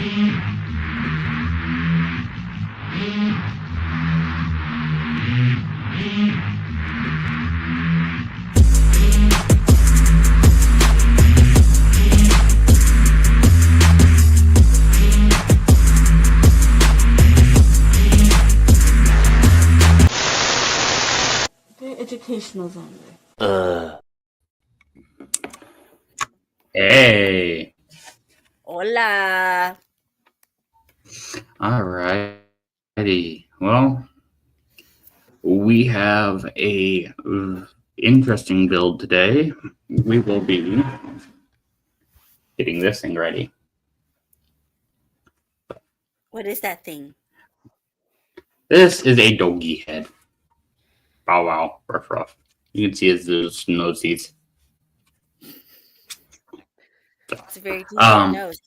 Very educational zombie. Hey. Hola. Alrighty. Well, we have a interesting build today. We will be getting this thing ready. What is that thing? This is a doggy head. Bow wow, ruff ruff. You can see his nosies. It's a very detailed nose.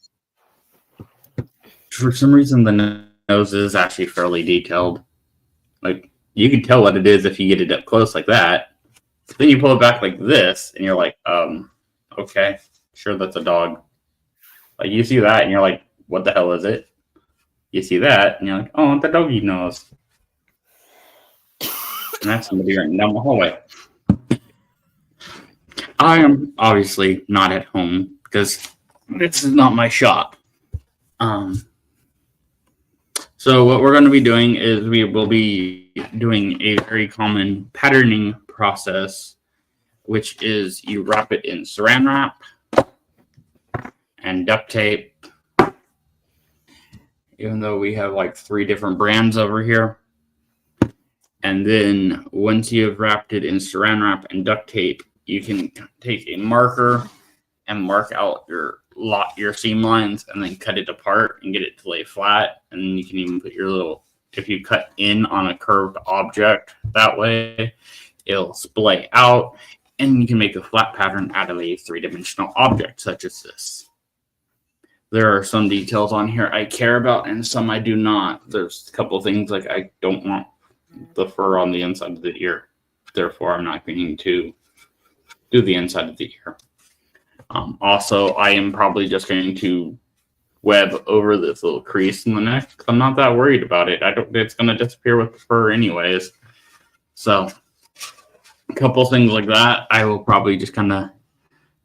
For some reason, the nose is actually fairly detailed. Like, you can tell what it is if you get it up close like that. Then you pull it back like this, and you're like, okay, sure, that's a dog. Like, you see that, and you're like, what the hell is it? You see that, and you're like, oh, it's a doggy nose. And that's somebody running down the hallway. I am obviously not at home because this is not my shop. So what we're going to be doing is we will be doing a very common patterning process, which is you wrap it in saran wrap and duct tape. Even though we have like 3 different brands over here. And then once you have wrapped it in saran wrap and duct tape, you can take a marker and mark out your seam lines and then cut it apart and get it to lay flat. And then you can even put your little, if you cut in on a curved object that way, it'll splay out and you can make a flat pattern out of a 3-dimensional object such as this. There are some details on here I care about and some I do not. There's a couple of things like I don't want the fur on the inside of the ear. Therefore, I'm not going to do the inside of the ear. Also, I am probably just going to web over this little crease in the neck. I'm not that worried about it. It's going to disappear with the fur anyways. So, a couple things like that. I will probably just kind of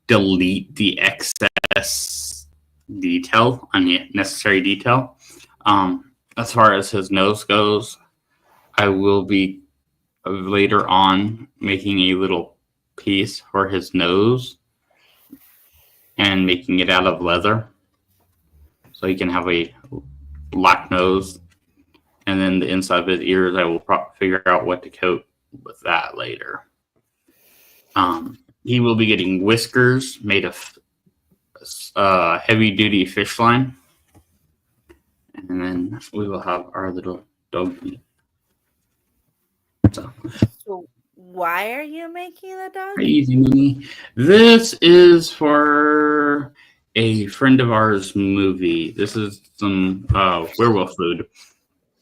delete the excess detail, unnecessary detail. As far as his nose goes, I will be later on making a little piece for his nose and making it out of leather so he can have a black nose. And then the inside of his ears, I will figure out what to coat with that later. He will be getting whiskers made of heavy-duty fish line. And then we will have our little dog meat. So why are you making the dog? Crazy money. This is for a friend of ours movie. This is some werewolf food.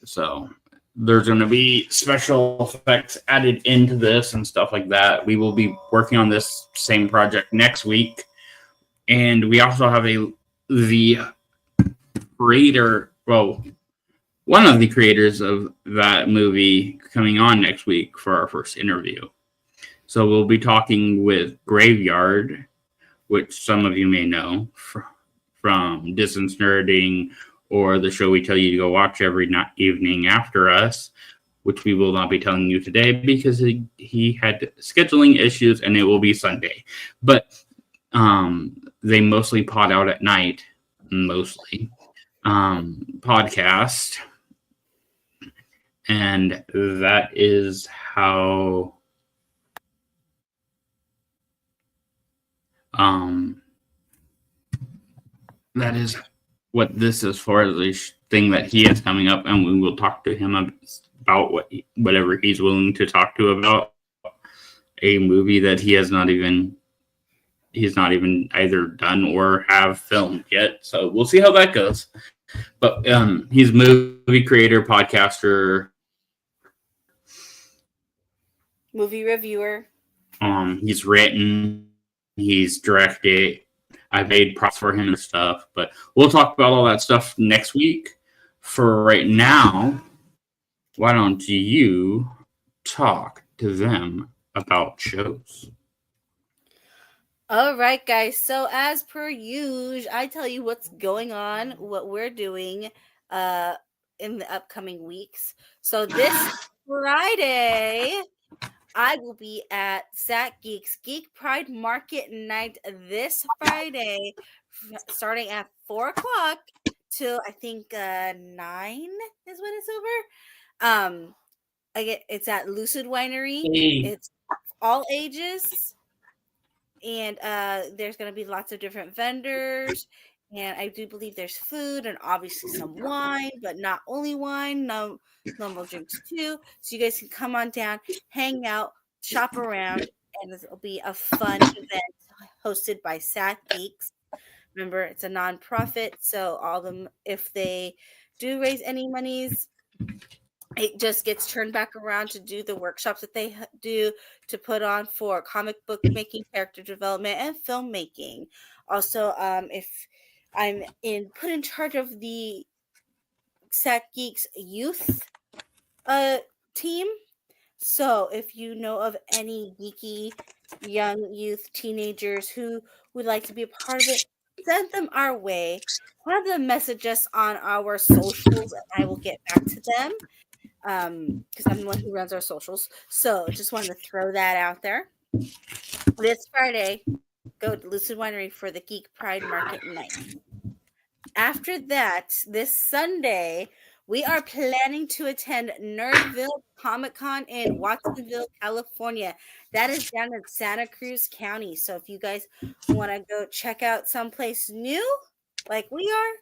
So there's going to be special effects added into this and stuff like that. We will be working on this same project next week. And we also have the creator, well, one of the creators of that movie coming on next week for our first interview. So we'll be talking with Graveyard, which some of you may know from Distance Nerding or the show we tell you to go watch every evening after us, which we will not be telling you today because he had scheduling issues and it will be Sunday. But they mostly pod out at night, podcast. And that is how that is what this is for, the thing that he has coming up, and we will talk to him about whatever he's willing to talk to about a movie that he's not even either done or have filmed yet. So we'll see how that goes. But he's a movie creator, podcaster, movie reviewer. He's written, he's directed, I made props for him and stuff, but we'll talk about all that stuff next week. For right now, why don't you talk to them about shows? All right, guys. So as per usual, I tell you what's going on, what we're doing in the upcoming weeks. So this Friday, I will be at Sat Geeks Geek Pride Market Night this Friday, starting at 4 o'clock till I think 9 is when it's over. It's at Lucid Winery. Hey. It's all ages, and there's going to be lots of different vendors, and I do believe there's food and obviously some wine, but not only wine, no normal drinks too. So you guys can come on down, hang out, shop around, and this will be a fun event hosted by Sat Geeks. Remember, it's a nonprofit, so all them, if they do raise any monies, it just gets turned back around to do the workshops that they do to put on for comic book making, character development, and filmmaking. Also, if I'm put in charge of the Sat Geeks youth team. So if you know of any geeky young youth teenagers who would like to be a part of it, send them our way. Have them message us on our socials, and I will get back to them. Because I'm the one who runs our socials. So just wanted to throw that out there. This Friday, go to Lucid Winery for the Geek Pride Market Night. After that, this Sunday, we are planning to attend Nerdville Comic Con in Watsonville, California. That is down in Santa Cruz County. So if you guys want to go check out someplace new, like we are,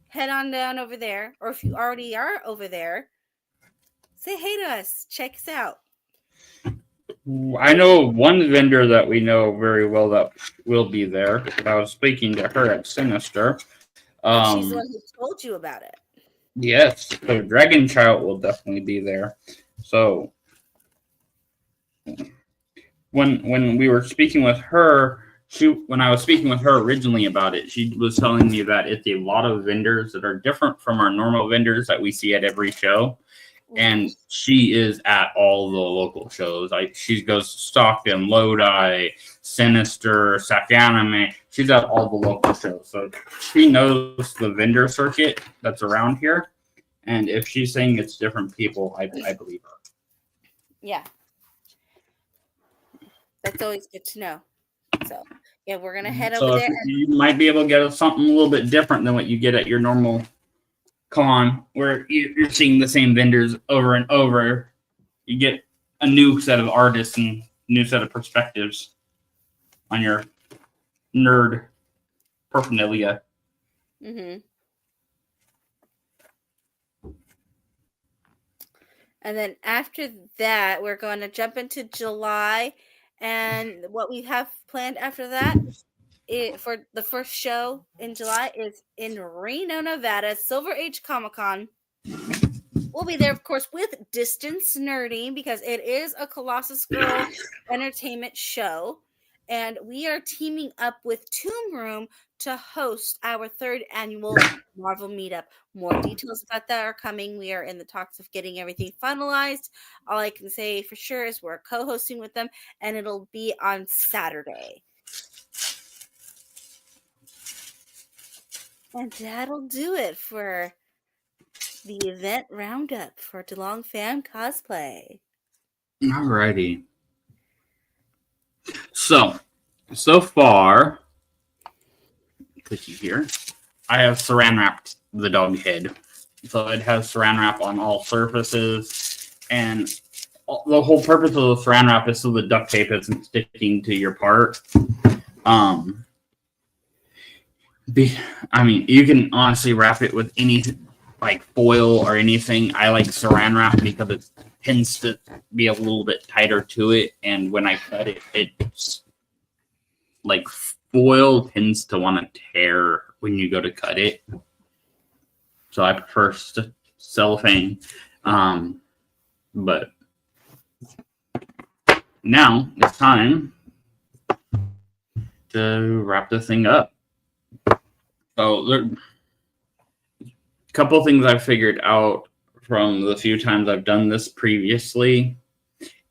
head on down over there. Or if you already are over there, say hey to us. Check us out. I know one vendor that we know very well that will be there. I was speaking to her at Sinister. She's the one who told you about it. Yes, so Dragon Child will definitely be there. So when we were speaking with her, when I was speaking with her originally about it, she was telling me that it's a lot of vendors that are different from our normal vendors that we see at every show. And she is at all the local shows. Like she goes to Stockton, Lodi, Sinister, Sac Anime. She's at all the local shows. So she knows the vendor circuit that's around here. And if she's saying it's different people, I believe her. Yeah. That's always good to know. So yeah, we're gonna head over there. You might be able to get something a little bit different than what you get at your normal con, where you're seeing the same vendors over and over. You get a new set of artists and new set of perspectives on your nerd paraphernalia. Mm-hmm. And then after that, we're going to jump into July. And what we have planned after that for the first show in July is in Reno, Nevada, Silver Age Comic Con. We'll be there, of course, with Distance Nerding because it is a Colossus Girl entertainment show. And we are teaming up with Tomb Room to host our 3rd annual Marvel meetup. More details about that are coming. We are in the talks of getting everything finalized. All I can say for sure is we're co-hosting with them, and it'll be on Saturday. And that'll do it for the event roundup for DeLong Fan Cosplay. Alrighty. So far, cookie here, I have saran wrapped the dog head. So it has saran wrap on all surfaces, and the whole purpose of the saran wrap is so the duct tape isn't sticking to your part. I mean, you can honestly wrap it with any like foil or anything. I like saran wrap because it tends to be a little bit tighter to it, and when I cut it, it's like foil tends to want to tear when you go to cut it. So I prefer cellophane. But now it's time to wrap this thing up. So there, a couple things I figured out from the few times I've done this previously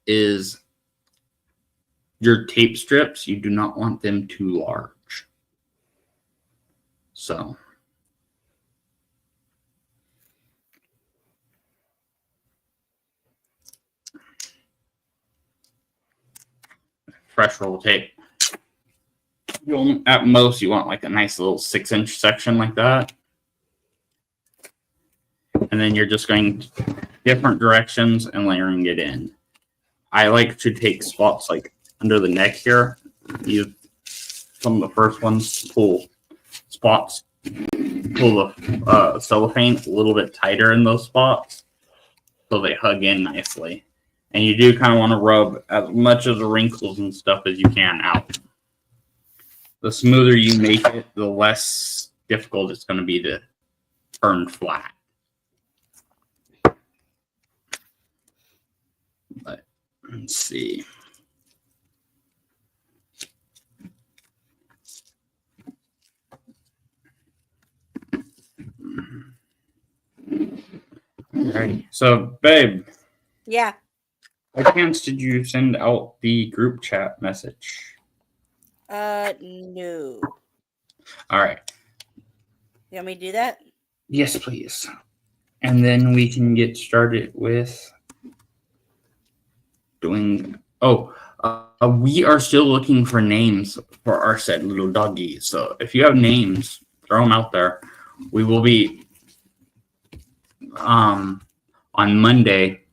is your tape strips, you do not want them too large. So fresh roll tape. At most, you want like a nice little 6-inch section like that. And then you're just going different directions and layering it in. I like to take spots like under the neck here. Use some of the first ones, pull spots, pull the cellophane a little bit tighter in those spots so they hug in nicely. And you do kind of want to rub as much of the wrinkles and stuff as you can out. The smoother you make it, the less difficult it's going to be to turn flat. But let's see. Alrighty. So, babe. Yeah. What chance did you send out the group chat message? No. All right. You want me to do that? Yes, please. And then we can get started with doing. We are still looking for names for our said little doggy. So if you have names, throw them out there. We will be on Monday,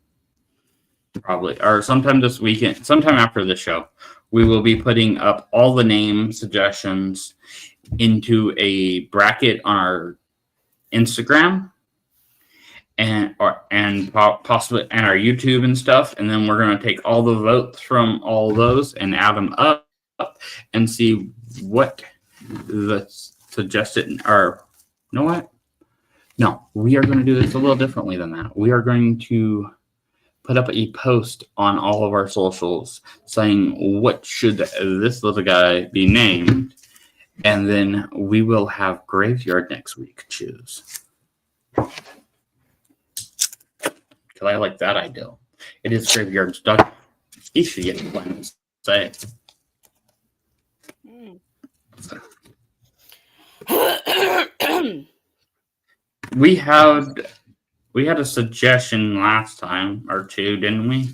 probably, or sometime this weekend, sometime after the show. We will be putting up all the name suggestions into a bracket on our Instagram and possibly and our YouTube and stuff, and then we're going to take all the votes from all those and add them up and see what the suggested or you know what? No, we are going to do this a little differently than that. We are going to put up a post on all of our socials saying what should this little guy be named, and then we will have Graveyard next week choose. Because I like that idea. It is Graveyard's dog. He should get the plan to say it. We had a suggestion last time or two, didn't we?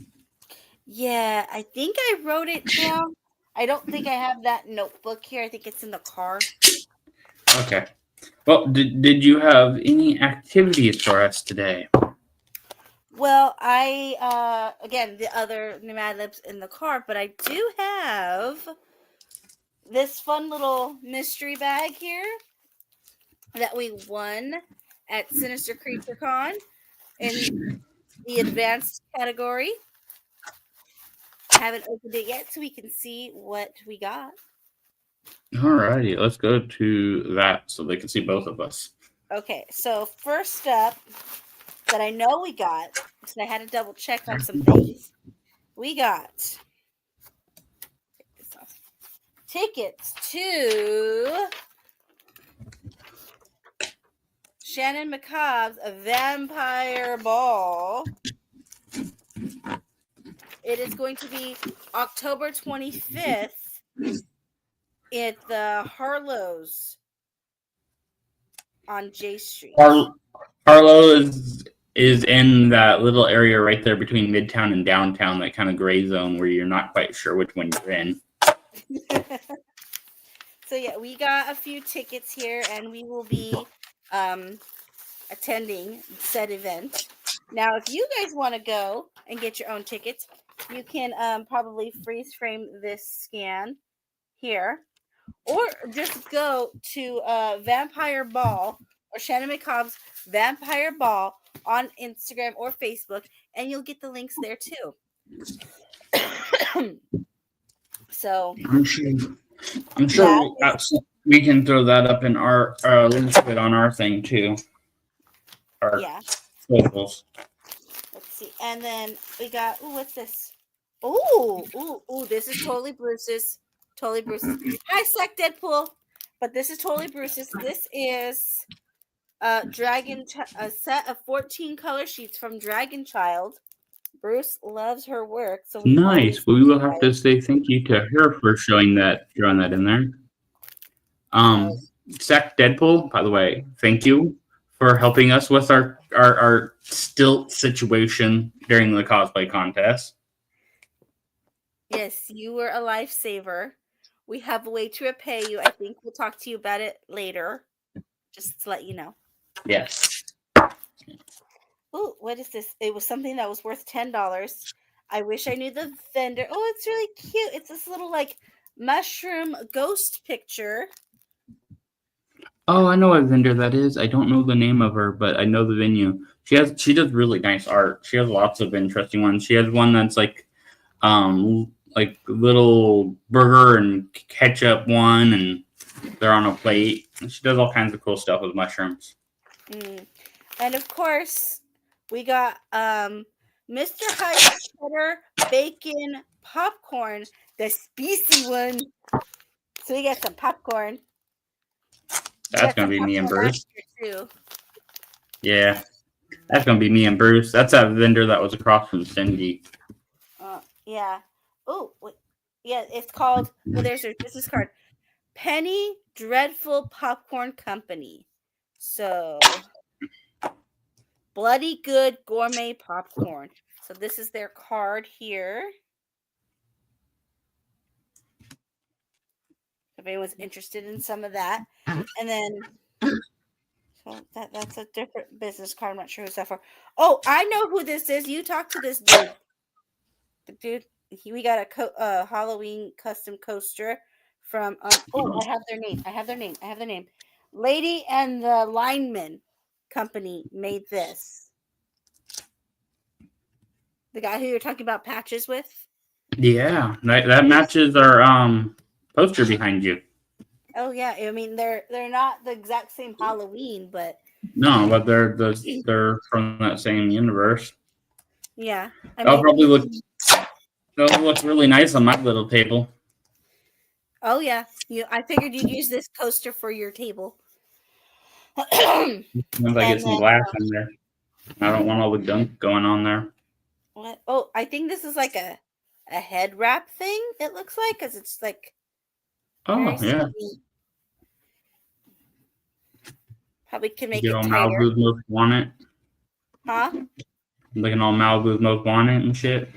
Yeah, I think I wrote it down. I don't think I have that notebook here. I think it's in the car. Okay. Well, did you have any activities for us today? Well, I again the other Mad Libs in the car, but I do have this fun little mystery bag here that we won at Sinister Creature Con in the advanced category. I haven't opened it yet, so we can see what we got. Alrighty, let's go to that so they can see both of us. Okay, so first up that I know we got, because I had to double check on some things. We got tickets to Shannon McCobb's Vampire Ball. It is going to be October 25th at the Harlow's on J Street. Harlow is in that little area right there between Midtown and Downtown, that kind of gray zone where you're not quite sure which one you're in. So yeah, we got a few tickets here, and we will be attending said event. Now, if you guys want to go and get your own tickets, you can probably freeze frame this scan here, or just go to Vampire Ball or Shannon McCobb's Vampire Ball on Instagram or Facebook, and you'll get the links there too. So I'm sure we can throw that up in our link to it on our thing too. Yeah. Socials. Let's see. And then we got, what's this? Ooh, this is totally Bruce's. Totally Bruce's. Hi, Slack Deadpool. but this is totally Bruce's. This is a set of 14 color sheets from Dragon Child. Bruce loves her work, so we Nice. always We will have to say thank you to her for drawing that in there. Zach Deadpool, by the way, thank you for helping us with our stilt situation during the cosplay contest. Yes, you were a lifesaver. We have a way to repay you. I think we'll talk to you about it later. Just to let you know. Yes. Oh, what is this? It was something that was worth $10. I wish I knew the vendor. Oh, it's really cute. It's this little like mushroom ghost picture. Oh, I know what vendor that is. I don't know the name of her, but I know the venue. She does really nice art. She has lots of interesting ones. She has one that's like little burger and ketchup one, and they're on a plate. And she does all kinds of cool stuff with mushrooms. And of course, we got Mr. Hyde cheddar bacon popcorn, the spicy one. So we got some popcorn. That's gonna be me and Bruce. Yeah, that's gonna be me and Bruce. That's that vendor that was across from Cindy. Yeah. Oh, yeah. It's called. Well, there's their business card. Penny Dreadful Popcorn Company. So, bloody good gourmet popcorn. So this is their card here. If anyone's interested in some of that, and then. So that's a different business card. I'm not sure who's that for. Oh, I know who this is. You talk to this dude. The dude. We got a Halloween custom coaster from. I have their name. Lady and the Lineman Company made this. The guy who you're talking about patches with. Yeah, that matches our poster behind you. Oh yeah, I mean they're not the exact same Halloween, but no, but they're from that same universe. Yeah, they'll look really nice on my little table. Oh yeah, I figured you'd use this coaster for your table. Once I get some glass in there, I don't want all the gunk going on there. What? Oh, I think this is like a head wrap thing. It looks like because it's like. Oh yeah. Probably can make it all Malibu's most wanted. Huh? Looking all Malibu's most wanted and shit.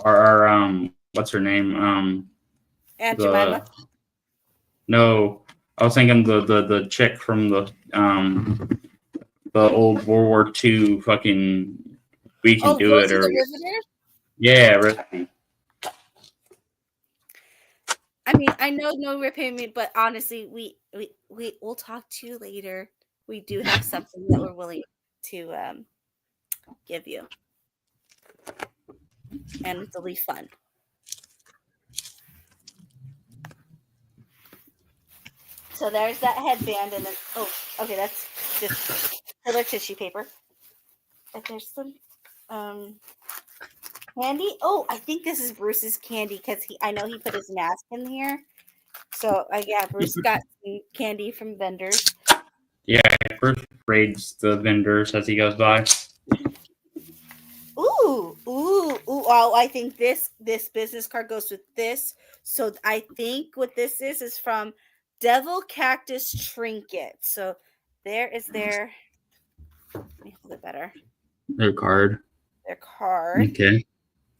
Or what's her name? Aunt Jemima. No, I was thinking the chick from the old World War II fucking We Can Do It or yeah, Ripley. I mean, I know no ripping me, but honestly, we'll talk to you later. We do have something that we're willing to give you, and it'll be fun. So there's that headband, and then okay, that's just filler tissue paper. But there's some candy. Oh, I think this is Bruce's candy because I know he put his mask in here. So yeah, Bruce got some candy from vendors. Yeah, Bruce raids the vendors as he goes by. Ooh! Oh, I think this business card goes with this. So I think what this is from Devil Cactus Trinket. So there is their. Let me hold it better. Their card. Okay.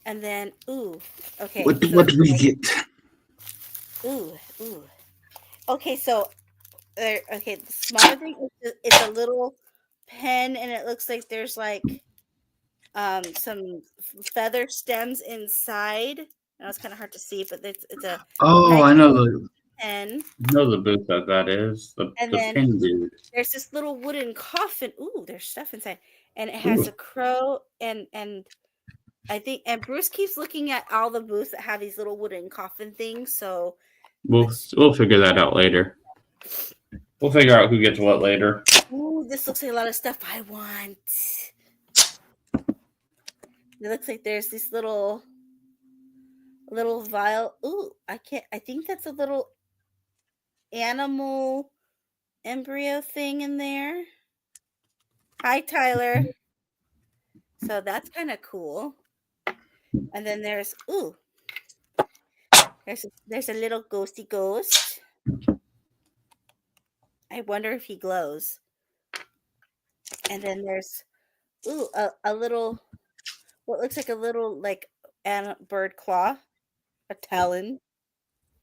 And then, okay. What do we get? Okay, so the smaller thing it's a little pen, and it looks like there's like some feather stems inside. Now it's kind of hard to see, but it's a. Oh, I know the pen. I know the booth that is the pen dude. There's this little wooden coffin. Ooh, there's stuff inside, and it has a crow and. I think, and Bruce keeps looking at all the booths that have these little wooden coffin things. So we'll figure that out later. We'll figure out who gets what later. Ooh, this looks like a lot of stuff I want. It looks like there's this little vial. Ooh, I think that's a little. animal embryo thing in there. Hi, Tyler. So that's kind of cool. And then there's there's a little ghosty ghost. I wonder if he glows. And then there's a little, what looks like a little like bird claw, a talon.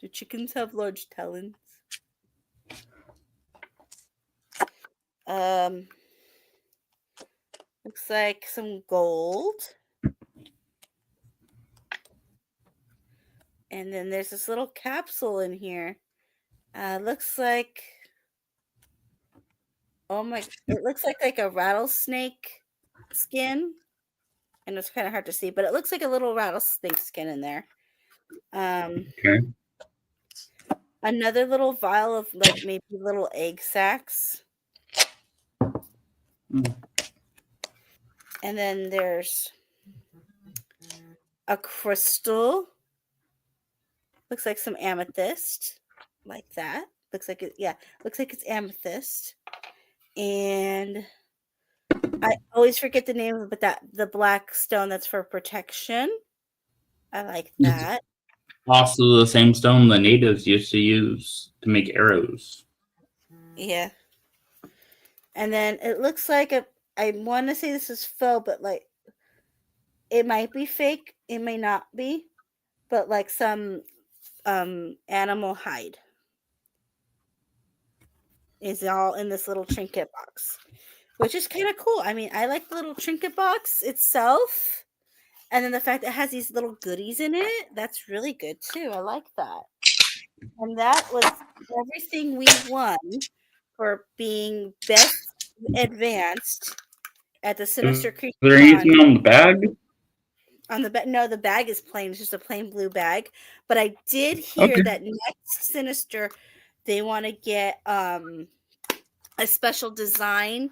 Do chickens have large talons? Looks like some gold. And then there's this little capsule in here. Looks like, it looks like a rattlesnake skin. And it's kind of hard to see, but it looks like a little rattlesnake skin in there. Okay. Another little vial of like maybe little egg sacs. Mm. And then there's a crystal. Looks like some amethyst, like that. Looks like it's amethyst. And I always forget the name of it, but the black stone that's for protection. I like that. Also, the same stone the natives used to use to make arrows. Yeah. And then it looks like I want to say this is faux, but like it might be fake, it may not be, but like some animal hide is all in this little trinket box, which is kind of cool. I mean, I like the little trinket box itself, and then the fact that it has these little goodies in it, that's really good too. I like that. And that was everything we won for being best advanced at the Sinister Creek. Is there anything on the bag? On the no, the bag is plain. It's just a plain blue bag. But I did hear that next Sinister, they want to get a special design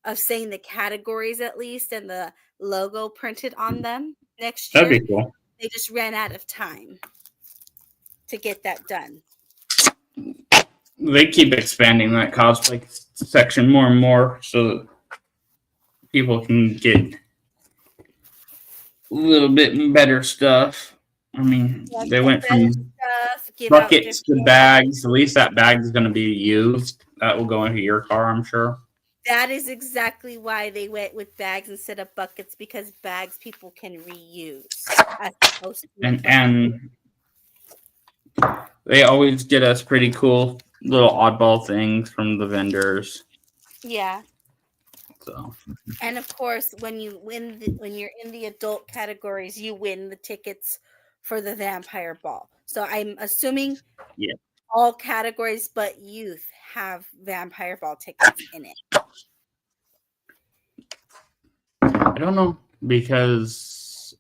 of saying the categories at least and the logo printed on them next year. That'd be cool. They just ran out of time to get that done. They keep expanding that cosplay section more and more so that people can get a little bit better stuff. I mean, they went from buckets to bags. At least that bag is going to be used. That will go into your car, I'm sure. That is exactly why they went with bags instead of buckets, because bags people can reuse. As opposed to and they always get us pretty cool little oddball things from the vendors. Yeah. So. And of course, when you win, when you're in the adult categories, you win the tickets for the vampire ball. So I'm assuming all categories but youth have vampire ball tickets in it. I don't know, because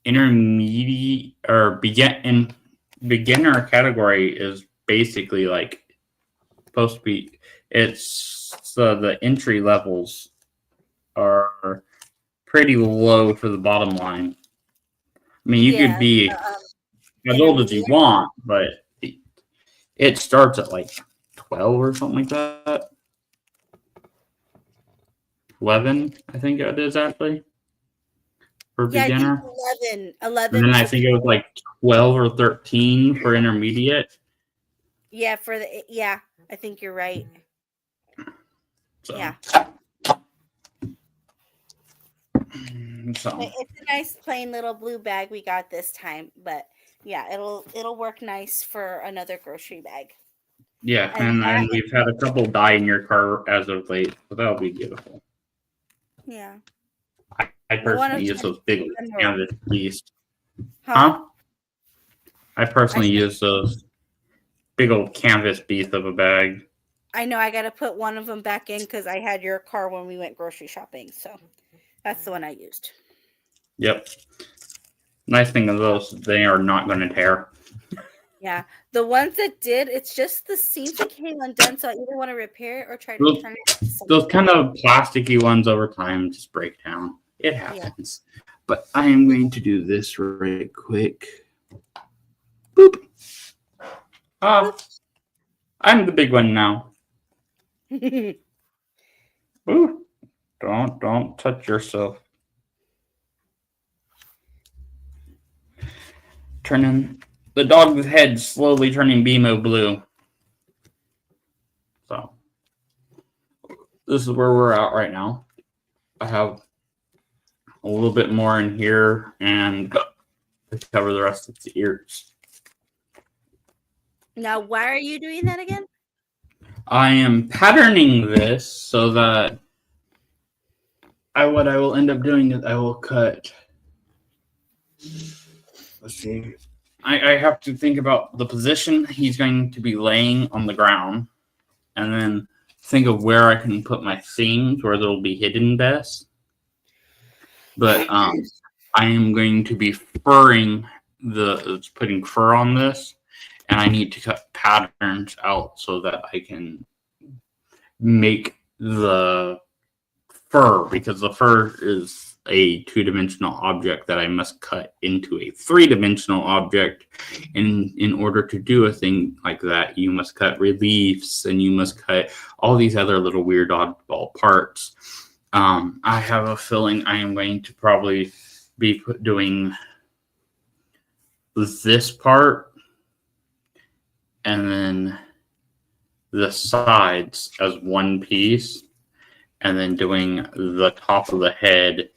intermediate or beginner category is basically like supposed to be, it's the entry levels are pretty low for the bottom line. I mean, you could be as old as you want, but it starts at like 12 or something like that. 11, I think it is actually for beginner. I think 11. And then I think it was like 12 or 13 for intermediate. Yeah, I think you're right. So. Yeah. So. It's a nice plain little blue bag we got this time, but yeah, it'll work nice for another grocery bag. Yeah, and we've had a couple die in your car as of late, so that'll be beautiful. Yeah. I personally use those big canvas beasts. Huh? I personally use those big old canvas beasts of a bag. I know I got to put one of them back in because I had your car when we went grocery shopping, so that's the one I used. Yep. Nice thing of those, they are not going to tear. Yeah. The ones that did, it's just the seams that came undone, so I either want to repair it or try to turn it. Those kind of plasticky ones over time just break down. It happens. Yeah. But I am going to do this right quick. Boop. Ah, I'm the big one now. Ooh, don't touch yourself. Turning the dog's head slowly turning BMO blue. So this is where we're at right now. I have a little bit more in here and to cover the rest of its ears. Now, why are you doing that again? I am patterning this so that what I will end up doing is I will cut. Let's see. I have to think about the position he's going to be laying on the ground, and then think of where I can put my seams where they'll be hidden best. But I am going to be putting fur on this, and I need to cut patterns out so that I can make the fur, because the fur is a two-dimensional object that I must cut into a three-dimensional object. And in order to do a thing like that, you must cut reliefs and you must cut all these other little weird oddball parts. I have a feeling I am going to probably be doing this part and then the sides as one piece, and then doing the top of the head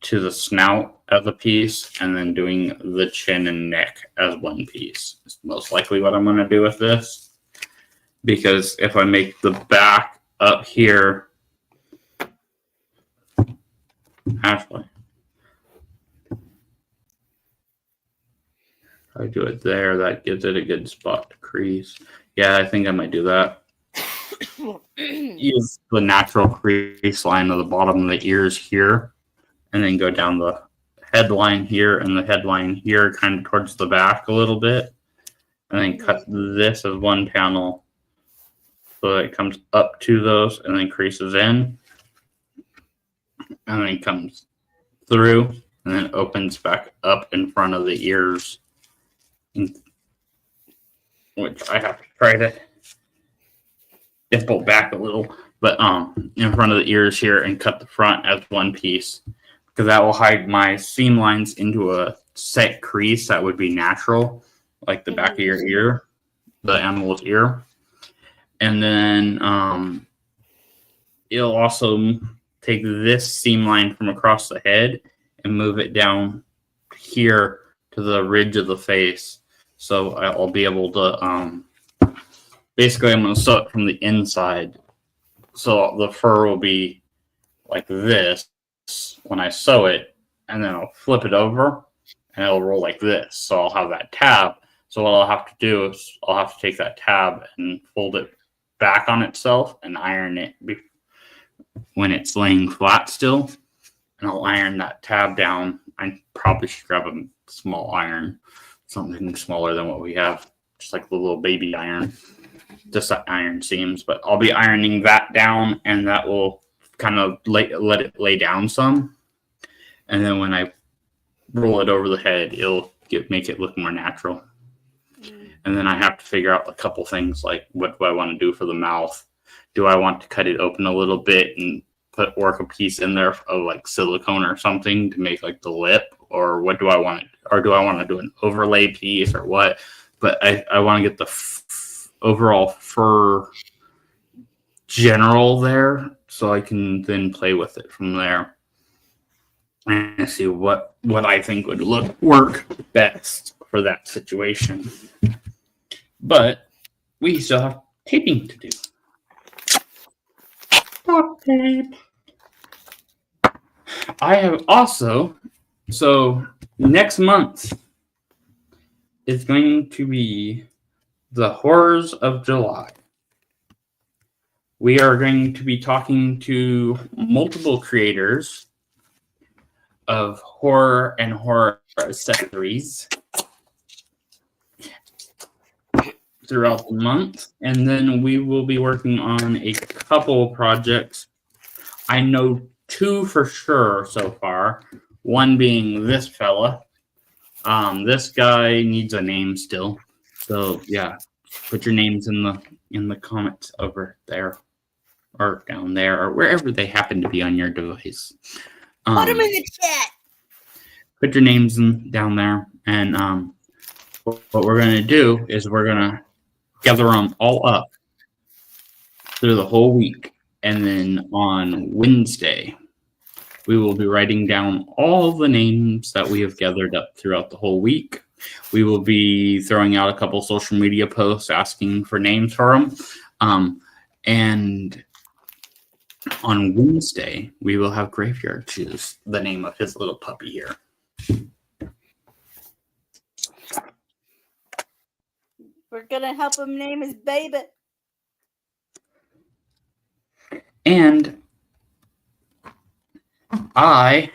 to the snout as a piece, and then doing the chin and neck as one piece. It's most likely what I'm going to do with this, because if I make the back up here, actually, if I do it there, that gives it a good spot to crease. Yeah, I think I might do that. Use the natural crease line of the bottom of the ears here, and then go down the headline here and the headline here, kind of towards the back a little bit, and then cut this as one panel so that it comes up to those and then creases in, and then comes through and then opens back up in front of the ears, which I have to try to dimple back a little, but in front of the ears here, and cut the front as one piece, because that will hide my seam lines into a set crease that would be natural, like the back of your ear, the animal's ear. And then it'll also take this seam line from across the head and move it down here to the ridge of the face. So I'll be able to basically, I'm going to sew it from the inside. So the fur will be like this when I sew it, and then I'll flip it over and it'll roll like this. So I'll have that tab. So what I'll have to do is I'll have to take that tab and fold it back on itself and iron it when it's laying flat still. And I'll iron that tab down. I probably should grab a small iron, something smaller than what we have, just like the little baby iron. Just that iron seams, but I'll be ironing that down, and that will kind of let it lay down some. And then when I roll it over the head, it'll make it look more natural. And then I have to figure out a couple things, like what do I want to do for the mouth? Do I want to cut it open a little bit and work a piece in there of like silicone or something to make like the lip, or what do I want? Or do I want to do an overlay piece or what? But I want to get the overall fur general there, so I can then play with it from there and see what I think would work best for that situation. But we still have taping to do. Duct tape. I have also, so next month is going to be the Horrors of July. We are going to be talking to multiple creators of horror and horror accessories throughout the month. And then we will be working on a couple projects. I know 2 for sure so far. One being this fella. This guy needs a name still. So yeah, put your names in the comments over there or down there or wherever they happen to be on your device. Put them in the chat. Put your names down there, and what we're gonna do is we're gonna gather them all up through the whole week, and then on Wednesday we will be writing down all the names that we have gathered up throughout the whole week. We will be throwing out a couple social media posts asking for names for them, and on Wednesday we will have Graveyard choose the name of his little puppy here. We're gonna help him name his baby. And I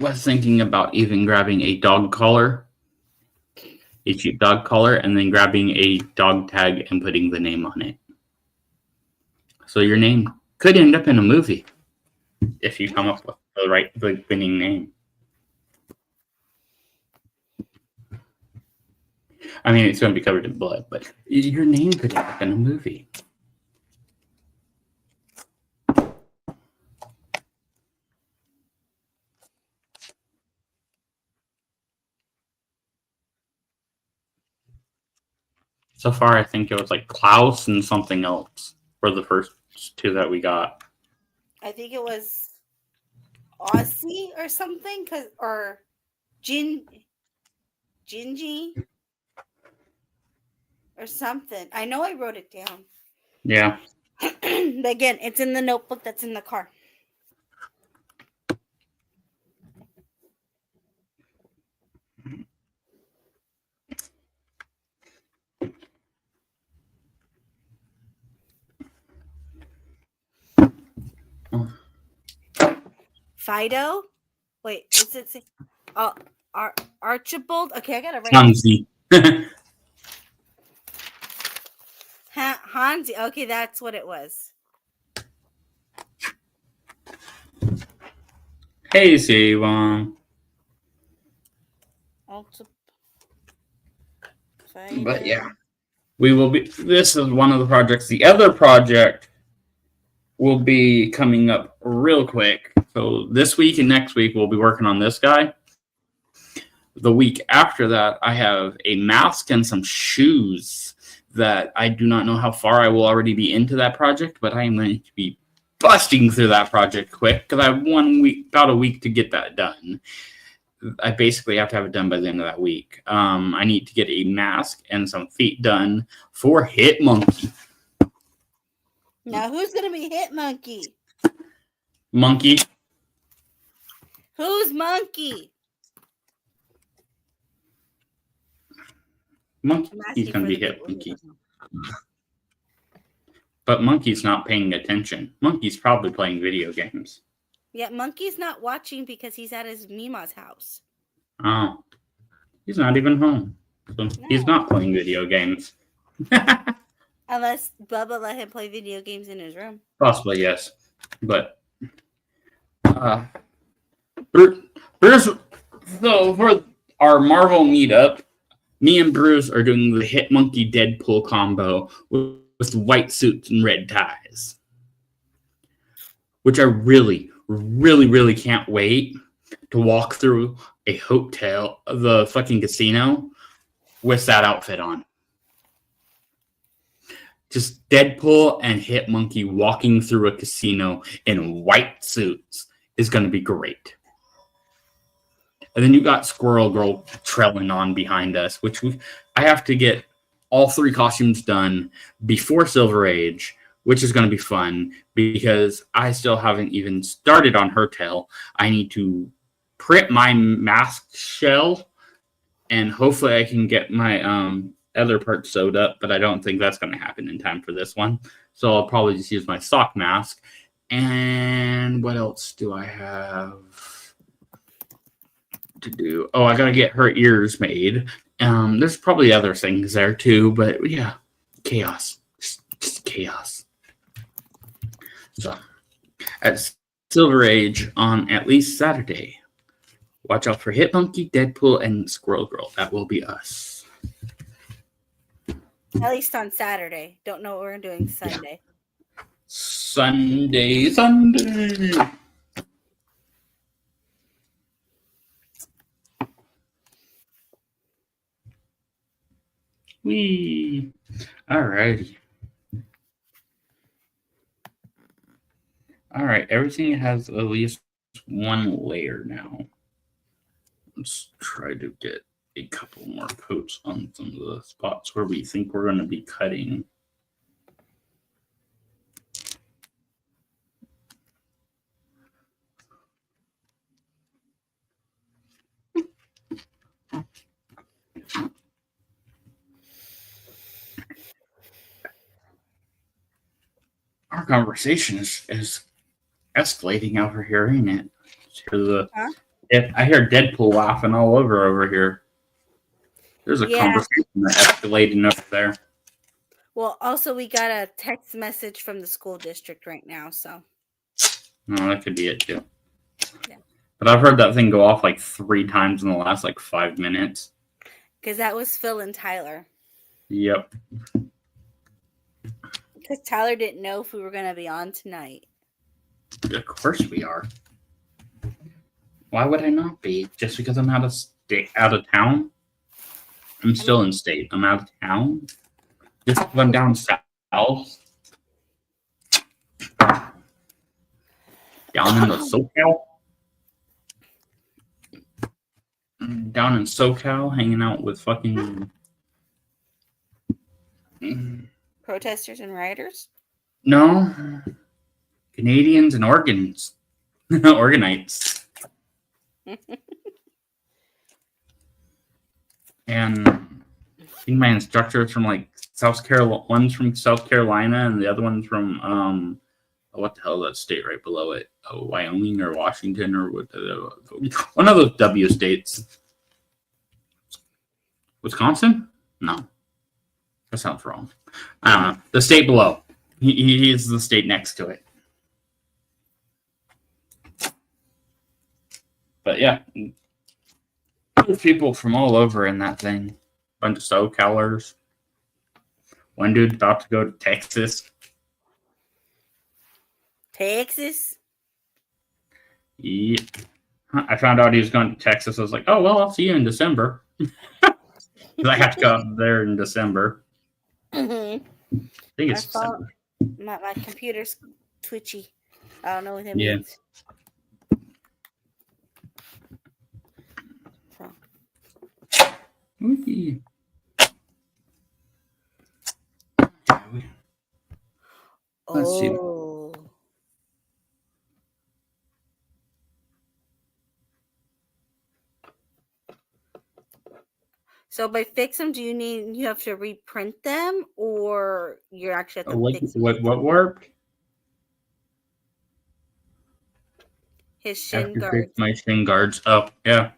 was thinking about even grabbing a dog collar, a cheap dog collar, and then grabbing a dog tag and putting the name on it. So your name could end up in a movie if you come up with the winning name. I mean, it's going to be covered in blood, but your name could end up in a movie. So far, I think it was like Klaus and something else were the first two that we got. I think it was Aussie or something, or Gingy or something. I know I wrote it down. Yeah. But again, it's in the notebook that's in the car. Fido? Wait, is it say? Oh, Archibald? Okay, I gotta write. Hansi. Hansi. Okay, that's what it was. Hey, Siwan. But yeah, we will be. This is one of the projects. The other project will be coming up real quick. So this week and next week we'll be working on this guy. The week after that, I have a mask and some shoes that I do not know how far I will already be into that project, but I am going to be busting through that project quick because I have about a week to get that done. I basically have to have it done by the end of that week. I need to get a mask and some feet done for Hit Monkey. Now, who's going to be Hit Monkey? Monkey. Who's Monkey? Monkey's going to be Hit Monkey. But Monkey's not paying attention. Monkey's probably playing video games. Yeah, Monkey's not watching because he's at his Mima's house. Oh. He's not even home. So no. He's not playing video games. Unless Bubba let him play video games in his room. Possibly, yes. But Bruce, so for our Marvel meetup, me and Bruce are doing the Hit Monkey Deadpool combo with white suits and red ties. Which I really, really, really can't wait to walk through a hotel, the fucking casino, with that outfit on. Just Deadpool and Hit Monkey walking through a casino in white suits is going to be great. And then you got Squirrel Girl trailing on behind us, which I have to get all 3 costumes done before Silver Age, which is going to be fun because I still haven't even started on her tail. I need to print my mask shell, and hopefully I can get my other parts sewed up, but I don't think that's going to happen in time for this one. So I'll probably just use my sock mask. And what else do I have to do? Oh, I got to get her ears made. There's probably other things there too, but yeah, chaos. Just chaos. So at Silver Age on at least Saturday, Watch out for Hit Monkey, Deadpool, and Squirrel Girl. That will be us. At least on Saturday. Don't know what we're doing Sunday. Sunday. Whee. Alrighty. Alright, everything has at least one layer now. Let's try to get a couple more coats on some of the spots where we think we're going to be cutting. Our conversation is escalating over here, ain't it? Huh? I hear Deadpool laughing all over here. There's a conversation that escalating over there. Well, also we got a text message from the school district right now, so. No, that could be it too. Yeah. But I've heard that thing go off like 3 times in the last like 5 minutes. Because that was Phil and Tyler. Yep. Because Tyler didn't know if we were going to be on tonight. Of course we are. Why would I not be? Just because I'm out of town? I'm still in state. I'm out of town. Just because I'm down south. Down in the SoCal. Down in SoCal, hanging out with fucking Protesters and rioters? no Canadians and Organites. And I think my instructors from like South Carolina, one's from South Carolina, and the other one's from what the hell is that state right below it? Wyoming or Washington or what? One of those W states. Wisconsin? No, that sounds wrong. I don't know. The state below. He's the state next to it. But yeah, there's people from all over in that thing. Bunch of SoCalers. One dude about to go to Texas. Texas? Yeah. I found out he was going to Texas. I was like, oh, well, I'll see you in December. Because I have to go up there in December. Mm-hmm. I think it's December. My computer's twitchy. I don't know what that Yeah. means. Whee. Let's see. Oh. So by fix them, do you have to reprint them, or you're actually have to fix them? What worked? His shin Have to guards. fix my shin guards. Oh, yeah.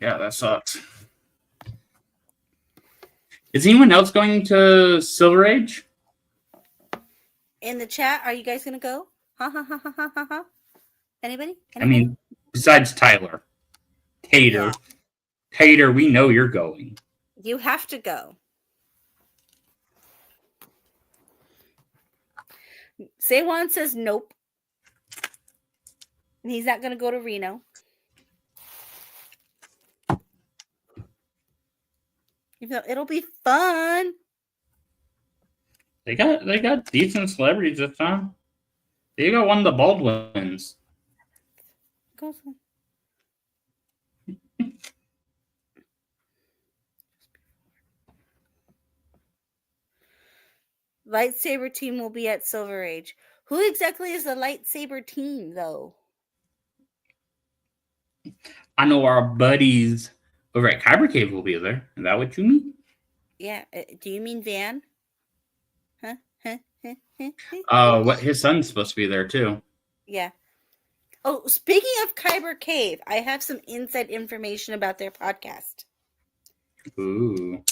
Yeah, that sucks. Is anyone else going to Silver Age? In the chat, are you guys gonna go? Ha ha ha ha ha ha ha. Anybody? I mean, besides Tyler. Tater. Yeah. Tater, we know you're going. You have to go. Saywan says nope. He's not gonna go to Reno. Even though it'll be fun. They got decent celebrities this time. They got one of the Baldwins. Go for it. Lightsaber team will be at Silver Age. Who exactly is the lightsaber team, though? I know our buddies over at Kyber Cave will be there. Is that what you mean? Yeah. Do you mean Van? Huh? What his son's supposed to be there too. Yeah. Oh, speaking of Kyber Cave, I have some inside information about their podcast. Ooh.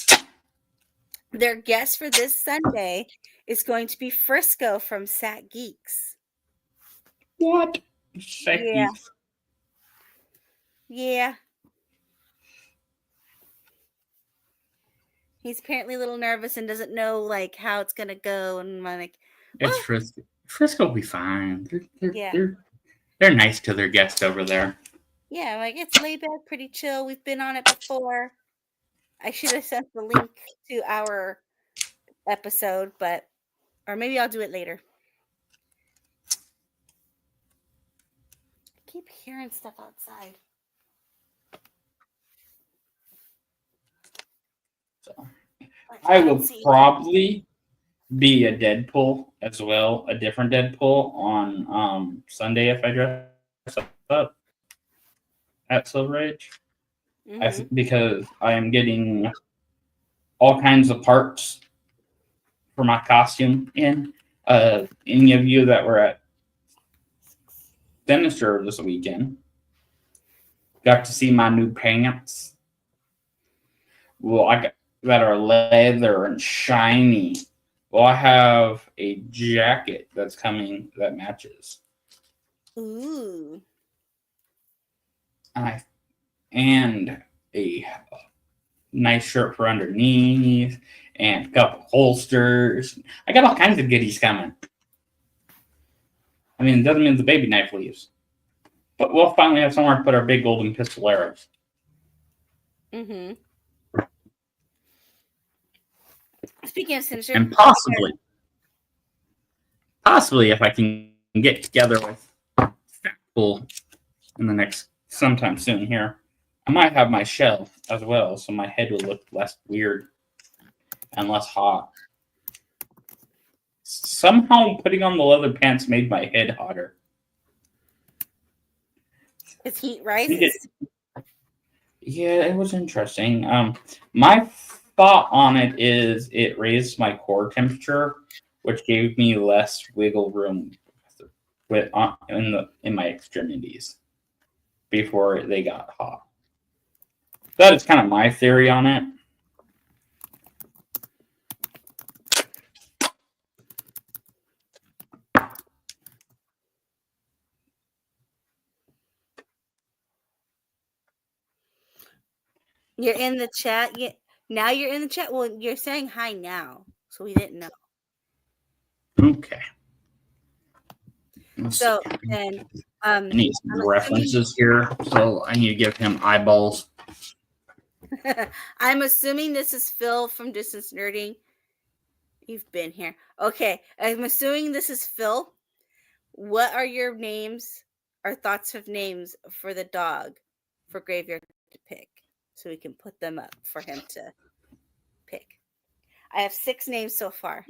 Their guest for this Sunday is going to be Frisco from Sat Geeks. What? Yeah. Yeah. He's apparently a little nervous and doesn't know like how it's gonna go. And I'm like, well, It's Frisco. Frisco will be fine. yeah. They're nice to their guests over there. Yeah, like it's laid back, pretty chill. We've been on it before. I should have sent the link to our episode, or maybe I'll do it later. I keep hearing stuff outside. So I will probably be a Deadpool as well, a different Deadpool on Sunday if I dress up at Silver Age. Because I am getting all kinds of parts for my costume in. Any of you that were at Sinister this weekend got to see my new pants. Well, that are leather and shiny. Well, I have a jacket that's coming that matches. Ooh. And a nice shirt for underneath and a couple holsters. I got all kinds of goodies coming. I mean, it doesn't mean the baby knife leaves. But we'll finally have somewhere to put our big golden pistoleros. Mm-hmm. Speaking of Sinister. And possibly if I can get together with Fatbull in the next sometime soon here, I might have my shell as well, so my head will look less weird and less hot. Somehow putting on the leather pants made my head hotter. It's heat rises. Yeah, it was interesting. My thought on it is it raised my core temperature, which gave me less wiggle room in my extremities before they got hot. That is kind of my theory on it. You're in the chat. Now you're in the chat. Well, you're saying hi now, so we didn't know. Okay. So then, I need some references here, so I need to give him eyeballs. I'm assuming this is Phil from Distance Nerding. You've been here. Okay. I'm assuming this is Phil. What are your names or thoughts of names for the dog for Graveyard to pick? So we can put them up for him to pick. I have 6 names so far.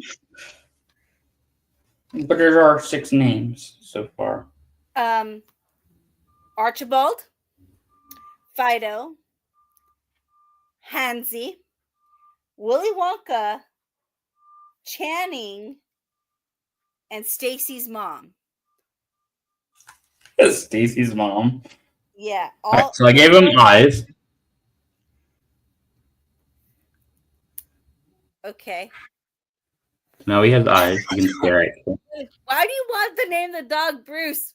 But there are 6 names so far. Archibald, Fido, Hansy, Willy Wonka, Channing, and Stacy's mom. Stacy's mom. Yeah. So I gave him eyes. Okay. No, he has eyes. You can stare at him. Why do you want to name the dog Bruce?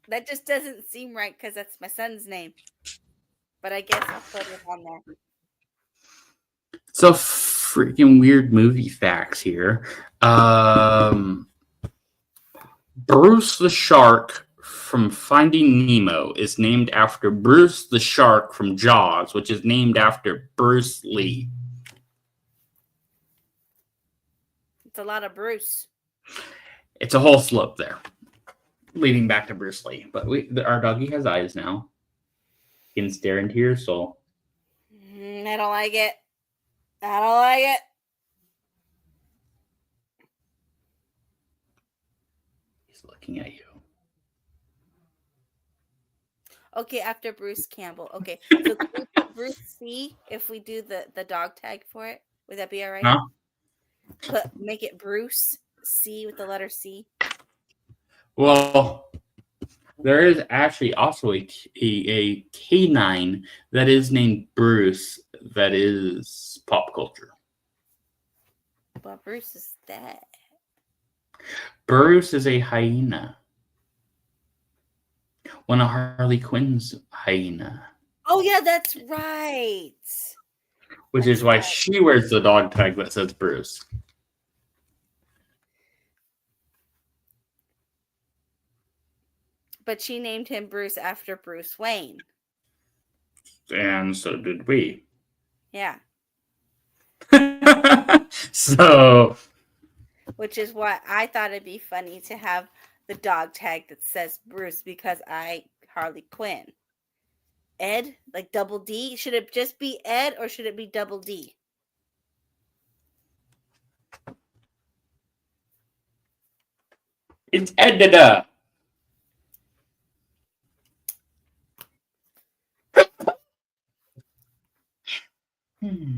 That just doesn't seem right because that's my son's name. But I guess I'll put it on there. So freaking weird movie facts here. Bruce the Shark from Finding Nemo is named after Bruce the Shark from Jaws, which is named after Bruce Lee. It's a lot of Bruce. It's a whole slope there, leading back to Bruce Lee. But our doggy has eyes now. He can stare into your soul. I don't like it. I don't like it. He's looking at you. Okay, after Bruce Campbell. Okay, so can we put Bruce C if we do the dog tag for it? Would that be all right? Huh? Make it Bruce C with the letter C. Well, there is actually also a canine that is named Bruce that is pop culture. Well, Bruce is that. Bruce is a hyena. One of Harley Quinn's hyena. Oh yeah, that's right. Which That's is why right. she wears the dog tag that says Bruce. But she named him Bruce after Bruce Wayne. And so did we. Yeah. So, Which is why I thought it'd be funny to have the dog tag that says Bruce because I Harley Quinn. Ed, like double D. Should it just be Ed or should it be double D? it's Edda. Hmm.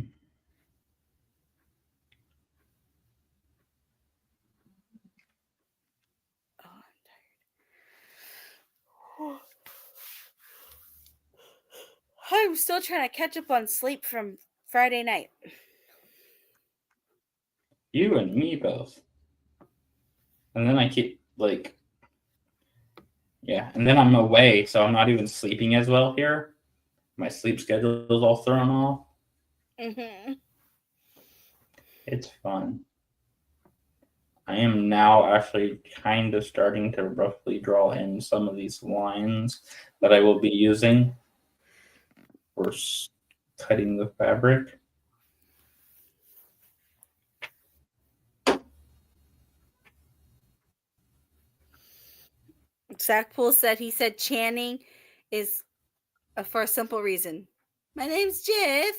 Oh, I'm tired. I'm still trying to catch up on sleep from Friday night. You and me both. And then I keep, like, yeah, and then I'm away, so I'm not even sleeping as well here. My sleep schedule is all thrown off. Mm-hmm. It's fun. I am now actually kind of starting to roughly draw in some of these lines that I will be using for cutting the fabric. Zach Poole said he said Channing is for a simple reason. My name's Jiff.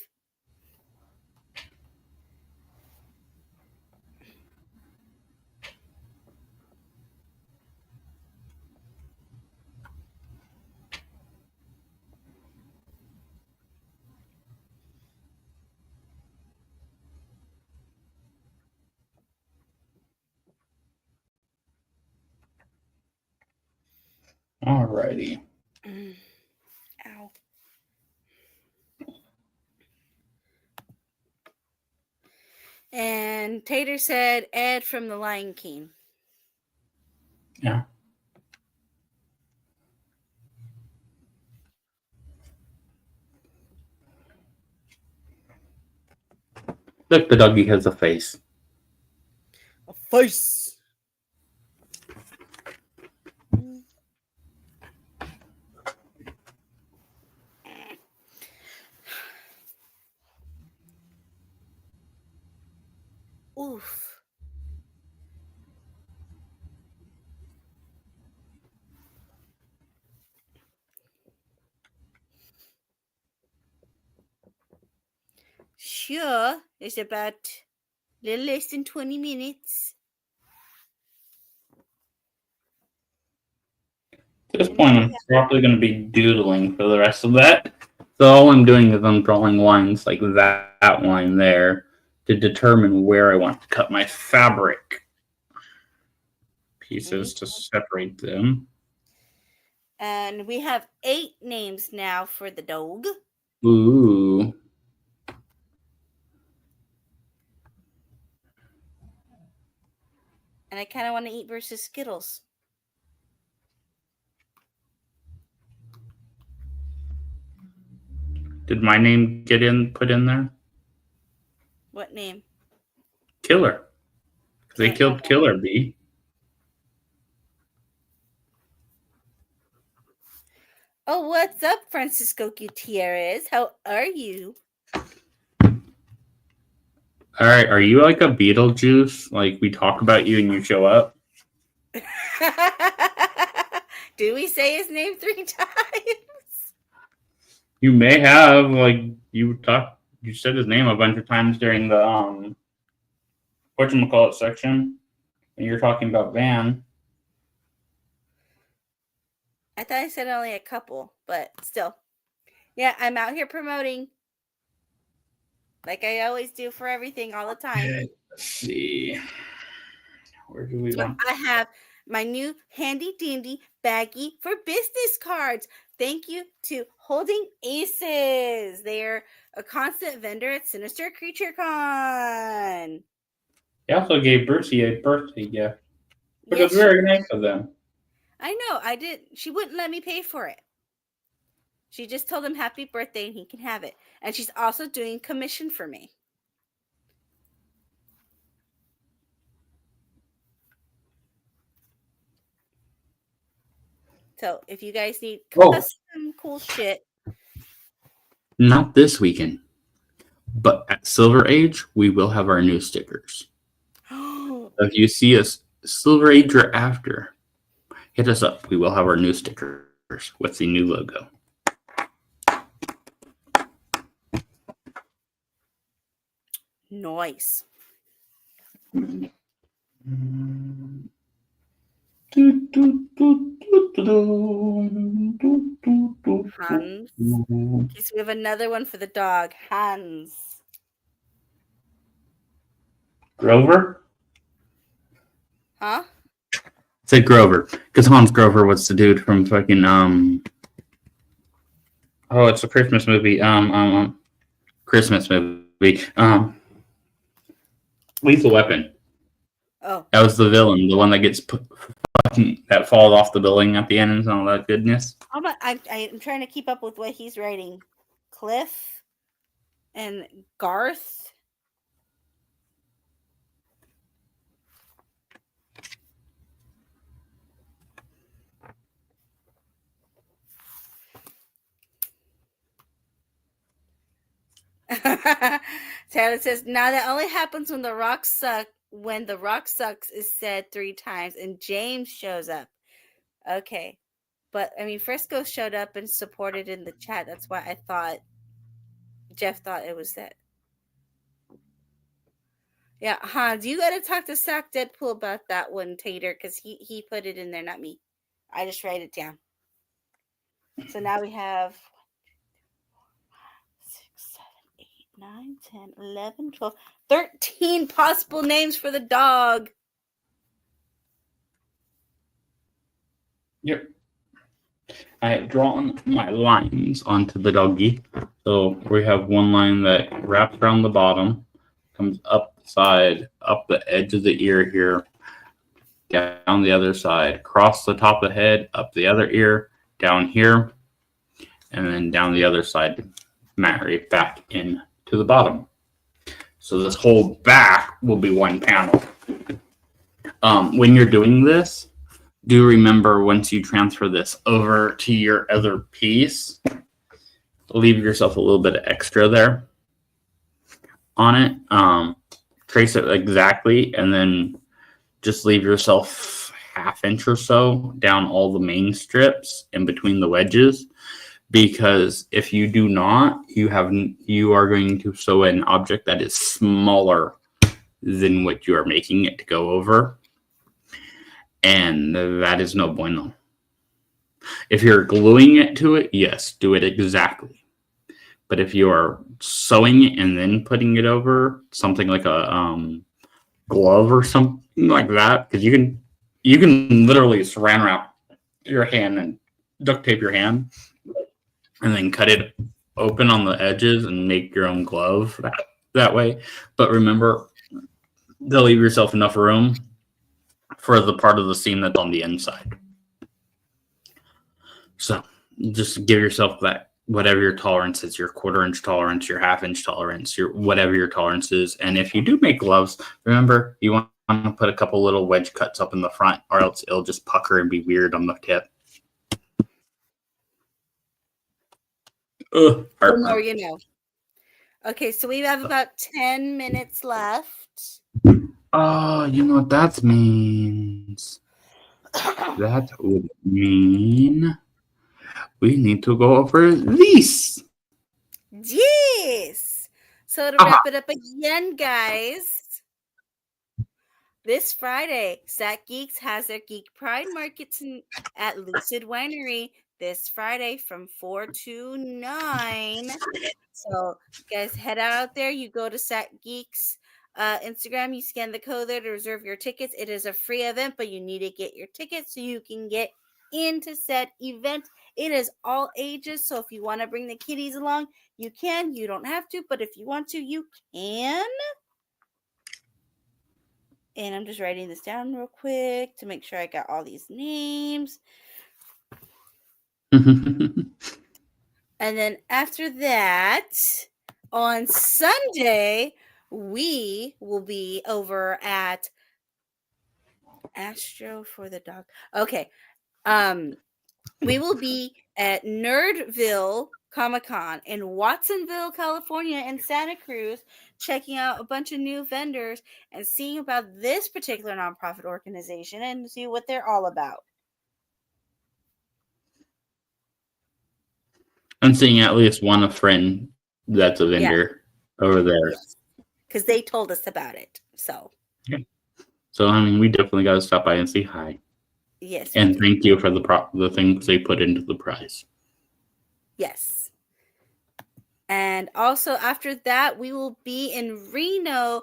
Alrighty. Ow. And Tater said Ed from The Lion King. Yeah. Look, the doggy has a face. A face. Oof. Sure, it's about a little less than 20 minutes. At this point, I'm probably going to be doodling for the rest of that. So all I'm doing is I'm drawing lines like that line there to determine where I want to cut my fabric pieces to separate them. And we have 8 names now for the dog. Ooh. And I kind of want to eat versus Skittles. Did my name get put in there? What name? Killer. Because they Can't killed have that. Killer Bee. Oh, what's up, Francisco Gutierrez? How are you? All right, are you like a Beetlejuice? Like we talk about you and you show up? Do we say his name 3 times? You may have, like you said his name a bunch of times during the whatchamacallit section when you're talking about Van. I thought I said only a couple, but still. Yeah, I'm out here promoting. Like I always do for everything all the time. Let's see. Where do we want? I have my new handy dandy baggie for business cards. Thank you to Holding Aces. They're a constant vendor at Sinister Creature Con. They also gave Brucey a birthday gift, which Yes, was very nice of them. I know. I did. She wouldn't let me pay for it. She just told him happy birthday and he can have it. And she's also doing commission for me. So if you guys need Oh. custom cool shit, Not this weekend, but at Silver Age, we will have our new stickers. If you see us Silver Age or after, hit us up. We will have our new stickers with the new logo. nice. Hans. Okay, so we have another one for the dog. Hans. Grover? Huh? Say Grover, because Hans Grover was the dude from fucking oh, it's a Christmas movie. Christmas movie. Lethal Weapon. Oh. That was the villain, the one that gets that falls off the building at the end and all that goodness. I'm trying to keep up with what he's writing. Cliff and Garth. Taylor says, now that only happens when the rock sucks is said 3 times and James shows up. Okay. But I mean, Frisco showed up and supported in the chat. That's why I thought Jeff thought it was that. Yeah, Hans, you gotta talk to Sack Deadpool about that one, Tater, because he put it in there, not me. I just write it down. So now we have 6, 7, 8, 9, 10, 11, 12, 13 possible names for the dog. Yep. I have drawn my lines onto the doggy. So we have one line that wraps around the bottom, comes up the side, up the edge of the ear here, down the other side, across the top of the head, up the other ear, down here, and then down the other side, marry back in to the bottom. So this whole back will be one panel. When you're doing this, do remember once you transfer this over to your other piece, leave yourself a little bit of extra there on it. Trace it exactly, and then just leave yourself ½ inch or so down all the main strips in between the wedges, because if you do not, you are going to sew an object that is smaller than what you are making it to go over. And that is no bueno. If you're gluing it to it, yes, do it exactly. But if you are sewing it and then putting it over something like a glove or something like that, because you can literally saran wrap your hand and duct tape your hand, and then cut it open on the edges and make your own glove that way. But remember, to leave yourself enough room for the part of the seam that's on the inside. So just give yourself that, whatever your tolerance is, your 1/4 inch tolerance, your ½ inch tolerance, your whatever your tolerance is. And if you do make gloves, remember you want to put a couple little wedge cuts up in the front, or else it'll just pucker and be weird on the tip. The more you know. Okay, so we have about 10 minutes left. Oh, you know what that means? That would mean we need to go over this. Yes. So to wrap it up again, guys, this Friday, Sack Geeks has their Geek Pride Markets at Lucid Winery this Friday from 4 to 9. So, guys, head out there. You go to Sack Geeks Instagram. You scan the code there to reserve your tickets. It is a free event, but you need to get your tickets so you can get into said event. It is all ages, so if you want to bring the kiddies along, you can. You don't have to, but if you want to, you can. And I'm just writing this down real quick to make sure I got all these names. And then after that, on Sunday, we will be over at Astro for the Dog. Okay. We will be at Nerdville Comic-Con in Watsonville, California, and Santa Cruz, checking out a bunch of new vendors and seeing about this particular nonprofit organization and see what they're all about. I'm seeing at least one friend that's a vendor over there. Because they told us about it. So, So, I mean, we definitely got to stop by and say hi. yes. And thank you for the things they put into the prize. Yes. And also after that, we will be in Reno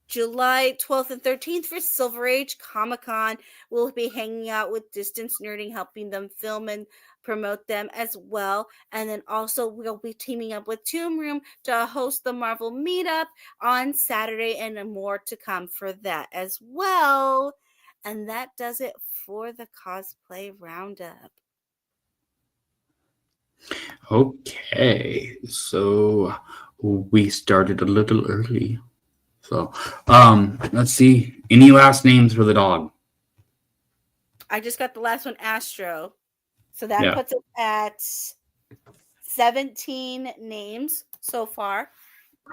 July 12th and 13th for Silver Age Comic-Con. We'll be hanging out with Distance Nerding, helping them film and promote them as well. And then also we'll be teaming up with Tomb Room to host the Marvel Meetup on Saturday, and more to come for that as well. And that does it for the cosplay roundup. Okay, so we started a little early. So, let's see. Any last names for the dog? I just got the last one, Astro. So that puts us at 17 names so far.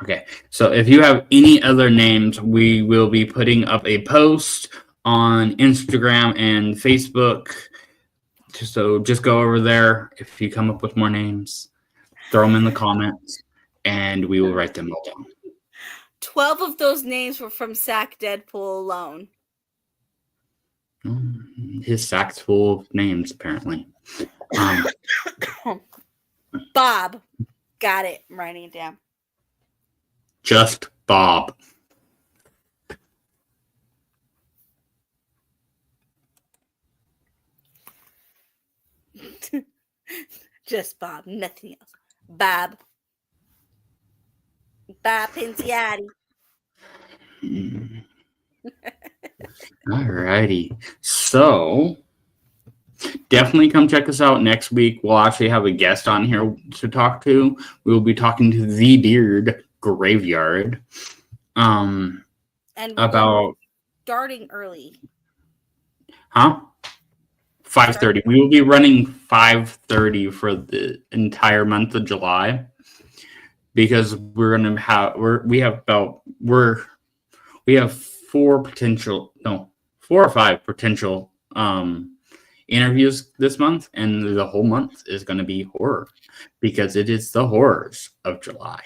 Okay, so if you have any other names, we will be putting up a post on Instagram and Facebook. So just go over there. If you come up with more names, throw them in the comments, and we will write them all down. 12 of those names were from Sack Deadpool alone. His sack's full of names, apparently. Bob. Got it. I'm writing it down. Just Bob. Just Bob. Nothing else. Bob. Bob Pinciotti. Alrighty. So definitely come check us out next week. We'll actually have a guest on here to talk to. We will be talking to the Beard Graveyard. And about starting early. 5:30. We will be running 5:30 for the entire month of July, because we have 4 or 5 potential interviews this month, and the whole month is going to be horror, because it is the horrors of July.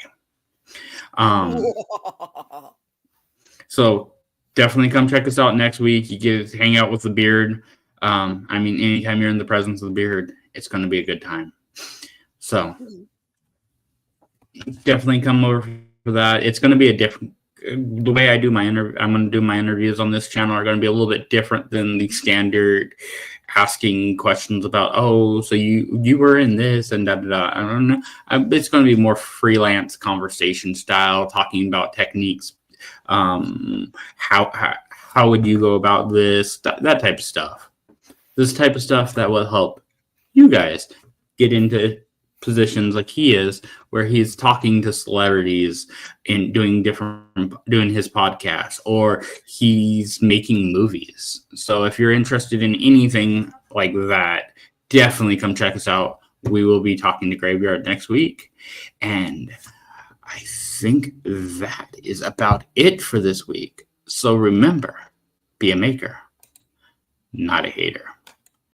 So definitely come check us out next week. You get to hang out with the Beard. I mean, anytime you're in the presence of the Beard, it's going to be a good time. So definitely come over for that. It's going to be a different. The way I do my I'm going to do my interviews on this channel are going to be a little bit different than the standard asking questions about, so you were in this and da da da. I don't know. It's going to be more freelance conversation style, talking about techniques. How would you go about this? That type of stuff. This type of stuff that will help you guys get into positions like he is, where he's talking to celebrities and doing his podcast, or he's making movies. So if you're interested in anything like that, definitely come check us out. We will be talking to Graveyard next week. And I think that is about it for this week. So remember, be a maker, not a hater.